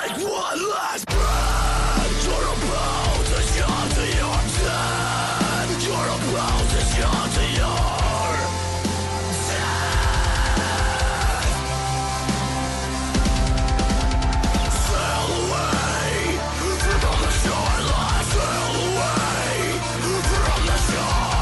take one last breath. You're about to shut to your death. You're about to shut to your death. Sail away from the shoreline. Sail away from the shore.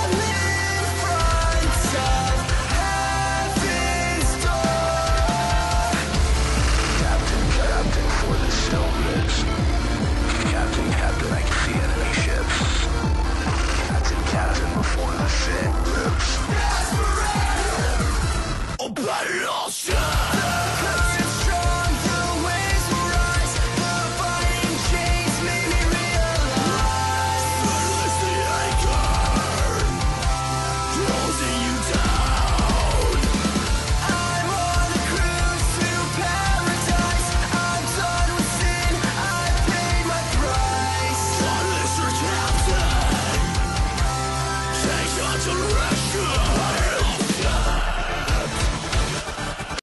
I'm in front of heaven's door. Before the shit rips. Desperate! Open all shit!